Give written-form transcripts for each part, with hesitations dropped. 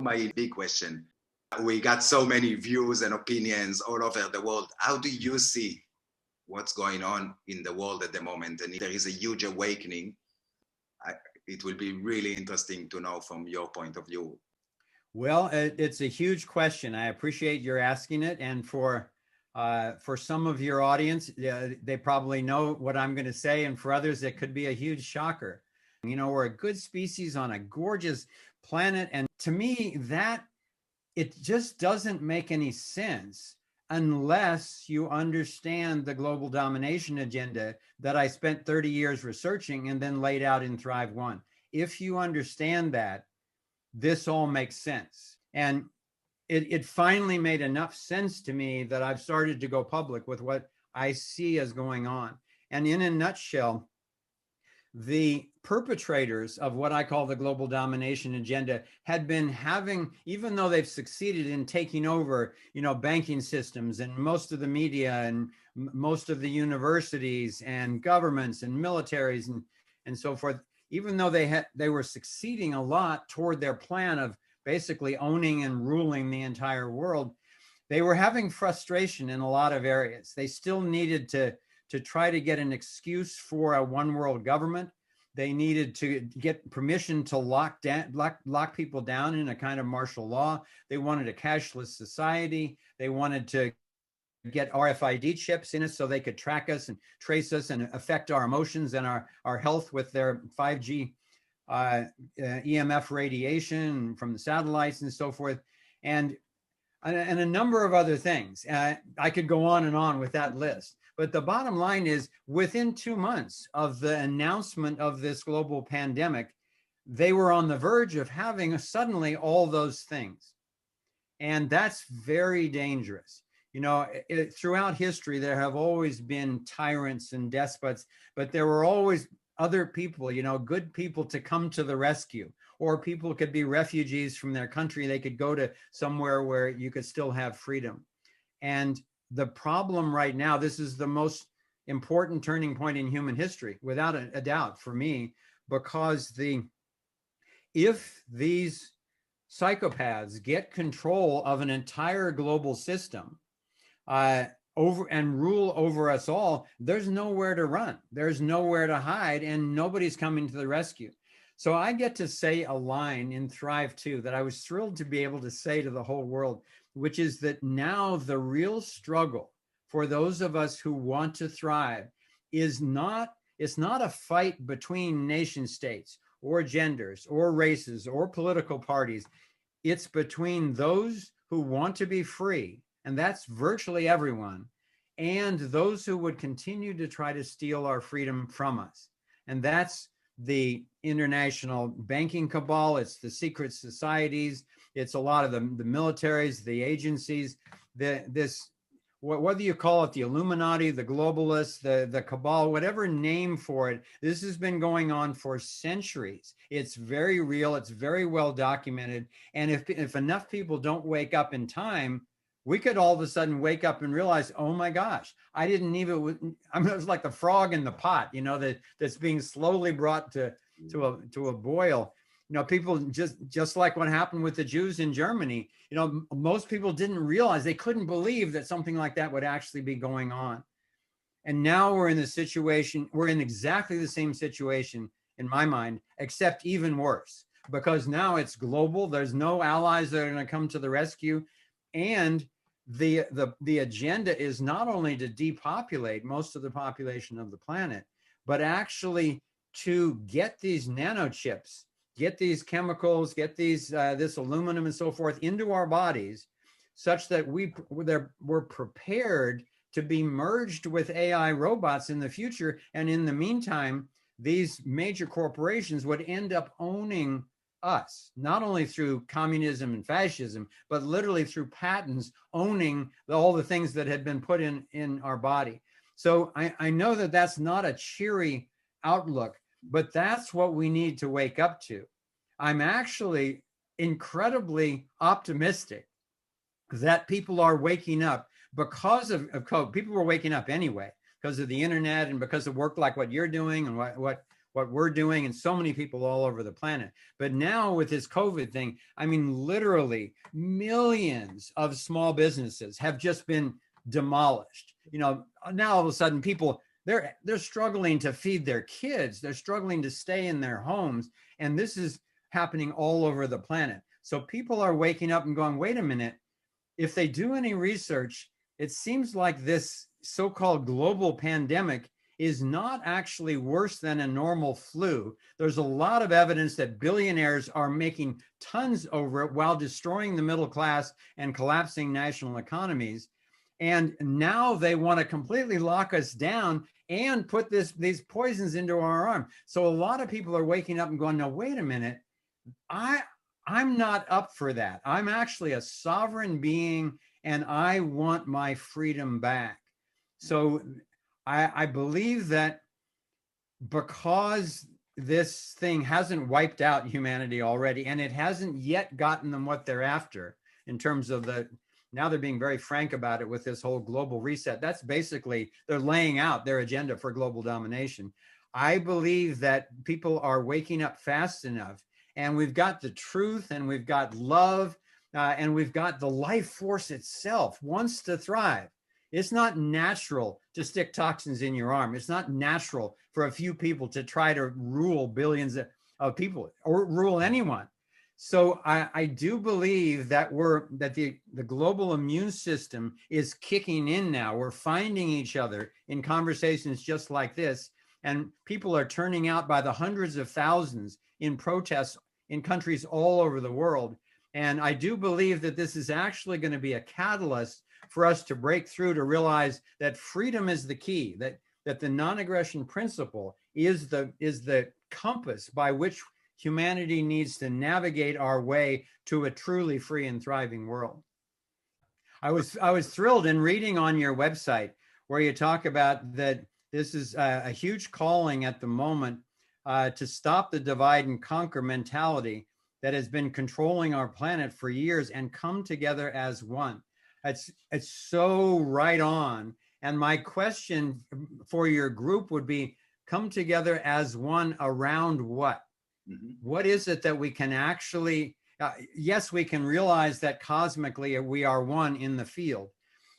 My big question. We got so many views and opinions all over the world. How do you see what's going on in the world at the moment? And if there is a huge awakening, it will be really interesting to know from your point of view. Well, it's a huge question. I appreciate your asking it. And for some of your audience, they probably know what I'm going to say. And for others, it could be a huge shocker. You know, we're a good species on a gorgeous planet. And to me, that it just doesn't make any sense unless you understand the global domination agenda that I spent 30 years researching and then laid out in Thrive One. If you understand that, this all makes sense. And it finally made enough sense to me that I've started to go public with what I see as going on. And in a nutshell, the perpetrators of what I call the global domination agenda had been having, even though they've succeeded in taking over, you know, banking systems and most of the media and most of the universities and governments and militaries and so forth, even though they were succeeding a lot toward their plan of basically owning and ruling the entire world, they were having frustration in a lot of areas. They still needed to try to get an excuse for a one world government. They needed to get permission to lock people down in a kind of martial law. They wanted a cashless society. They wanted to get RFID chips in us so they could track us and trace us and affect our emotions and our health with their 5G EMF radiation from the satellites and so forth, and a number of other things. I could go on and on with that list. But the bottom line is, within 2 months of the announcement of this global pandemic, they were on the verge of having suddenly all those things. And that's very dangerous. You know, throughout history, there have always been tyrants and despots, but there were always other people, you know, good people to come to the rescue, or people could be refugees from their country. They could go to somewhere where you could still have freedom. And the problem right now, this is the most important turning point in human history, without a doubt for me, because if these psychopaths get control of an entire global system, over and rule over us all, there's nowhere to run, there's nowhere to hide, and nobody's coming to the rescue. So I get to say a line in Thrive 2 that I was thrilled to be able to say to the whole world, which is that now the real struggle for those of us who want to thrive is it's not a fight between nation states or genders or races or political parties. It's between those who want to be free, and that's virtually everyone, and those who would continue to try to steal our freedom from us. And that's the international banking cabal, it's the secret societies, it's a lot of the militaries, the agencies, whether you call it the Illuminati, the globalists, the cabal, whatever name for it, this has been going on for centuries. It's very real, it's very well documented. And if enough people don't wake up in time, we could all of a sudden wake up and realize, oh my gosh, I didn't even, I mean, it was like the frog in the pot, you know, that's being slowly brought to a boil. You know, people just like what happened with the Jews in Germany, you know, most people didn't realize, they couldn't believe that something like that would actually be going on. And now we're in the situation, we're in exactly the same situation in my mind, except even worse, because now it's global. There's no allies that are going to come to the rescue. And the agenda is not only to depopulate most of the population of the planet, but actually to get these nanochips, get these chemicals, get these this aluminum and so forth into our bodies, such that we're prepared to be merged with AI robots in the future. And in the meantime, these major corporations would end up owning us, not only through communism and fascism, but literally through patents, owning all the things that had been put in our body. So I know that that's not a cheery outlook, but that's what we need to wake up to. I'm actually incredibly optimistic that people are waking up because of COVID. People were waking up anyway because of the internet and because of work like what you're doing and what what we're doing and so many people all over the planet. But now with this COVID thing, I mean, literally millions of small businesses have just been demolished. Now all of a sudden people, they're struggling to feed their kids. They're struggling to stay in their homes. And this is happening all over the planet. So people are waking up and going, wait a minute, if they do any research, it seems like this so-called global pandemic is not actually worse than a normal flu. There's a lot of evidence that billionaires are making tons over it while destroying the middle class and collapsing national economies. And now they want to completely lock us down and put these poisons into our arm. So a lot of people are waking up and going, no, wait a minute. I'm not up for that. I'm actually a sovereign being and I want my freedom back. So I believe that because this thing hasn't wiped out humanity already, and it hasn't yet gotten them what they're after in terms of now they're being very frank about it with this whole global reset. That's basically, they're laying out their agenda for global domination. I believe that people are waking up fast enough, and we've got the truth, and we've got love, and we've got the life force itself wants to thrive. It's not natural to stick toxins in your arm. It's not natural for a few people to try to rule billions of people or rule anyone. So I do believe that the global immune system is kicking in now. We're finding each other in conversations just like this, and people are turning out by the hundreds of thousands in protests in countries all over the world. And I do believe that this is actually going to be a catalyst for us to break through, to realize that freedom is the key, that the non-aggression principle is the compass by which humanity needs to navigate our way to a truly free and thriving world. I was thrilled in reading on your website where you talk about that this is a huge calling at the moment to stop the divide and conquer mentality that has been controlling our planet for years and come together as one. It's so right on. And my question for your group would be, come together as one around what? Mm-hmm. What is it that we can actually, yes, we can realize that cosmically we are one in the field,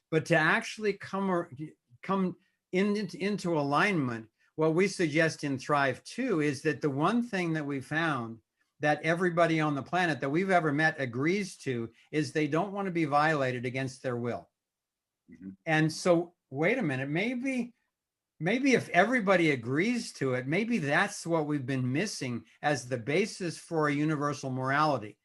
but to actually come into alignment, what we suggest in Thrive 2 is that the one thing that we found that everybody on the planet that we've ever met agrees to is they don't want to be violated against their will. Mm-hmm. And so, wait a minute, maybe if everybody agrees to it, maybe that's what we've been missing as the basis for a universal morality.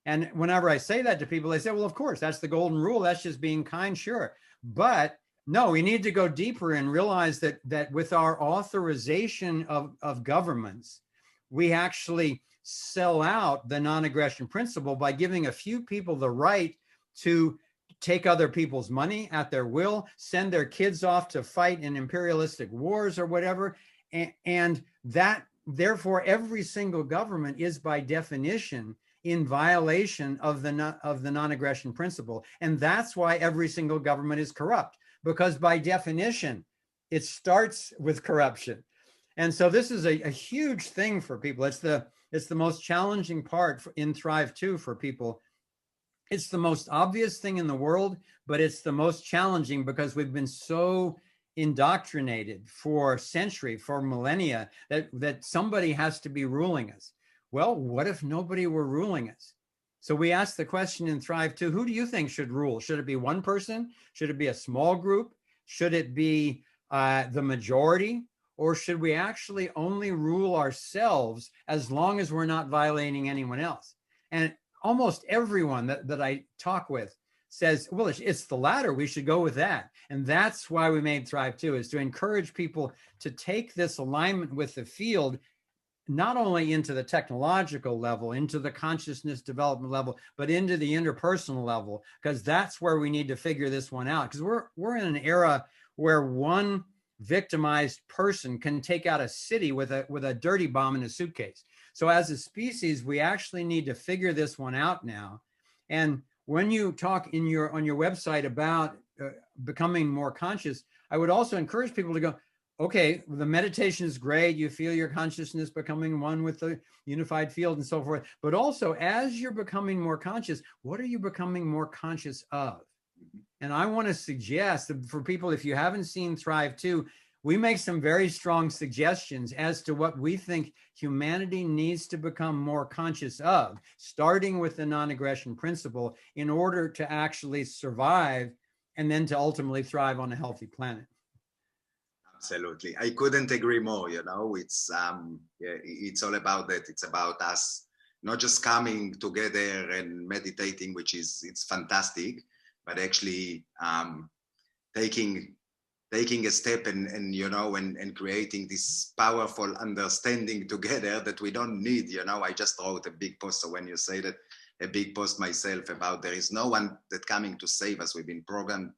And whenever I say that to people, they say, well, of course, that's the golden rule. That's just being kind, sure. But no, we need to go deeper and realize that with our authorization of governments, we actually sell out the non-aggression principle by giving a few people the right to take other people's money at their will, send their kids off to fight in imperialistic wars or whatever. And that, therefore, every single government is by definition in violation of the non-aggression principle. And that's why every single government is corrupt, because by definition, it starts with corruption. And so this is a huge thing for people. It's the most challenging part in Thrive 2 for people. It's the most obvious thing in the world, but it's the most challenging because we've been so indoctrinated for centuries, for millennia, that somebody has to be ruling us. Well, what if nobody were ruling us? So we asked the question in Thrive 2, who do you think should rule? Should it be one person? Should it be a small group? Should it be the majority? Or should we actually only rule ourselves as long as we're not violating anyone else? And almost everyone that I talk with says, well, it's the latter. We should go with that. And that's why we made Thrive 2, is to encourage people to take this alignment with the field, not only into the technological level, into the consciousness development level, but into the interpersonal level, because that's where we need to figure this one out. Because we're in an era where one victimized person can take out a city with a dirty bomb in a suitcase. So as a species, we actually need to figure this one out now. And when you talk on your website about becoming more conscious, I would also encourage people to go, okay, the meditation is great. You feel your consciousness becoming one with the unified field and so forth. But also, as you're becoming more conscious, what are you becoming more conscious of? And I want to suggest that for people, if you haven't seen Thrive 2, we make some very strong suggestions as to what we think humanity needs to become more conscious of, starting with the non-aggression principle in order to actually survive and then to ultimately thrive on a healthy planet. Absolutely. I couldn't agree more. It's all about that. It's about us not just coming together and meditating, it's fantastic, but actually taking a step and creating this powerful understanding together that we don't need. I just wrote a big post. So when you say that, a big post myself about there is no one that coming to save us. We've been programmed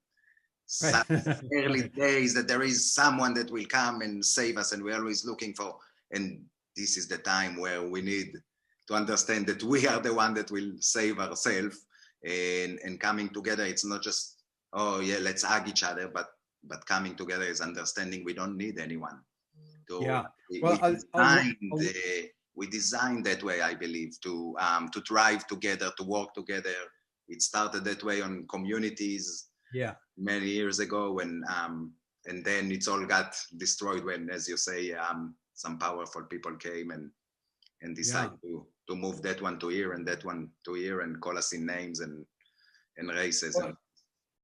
Right. early days that there is someone that will come and save us, and we're always looking for. And this is the time where we need to understand that we are the one that will save ourselves. And coming together, it's not just, oh yeah, let's hug each other, but coming together is understanding we don't need anyone. So yeah. Well, we designed that way, I believe, to thrive together, to work together. It started that way on communities many years ago, and then it's all got destroyed when, as you say, some powerful people came and decided to move that one to here and that one to here and call us in names and races.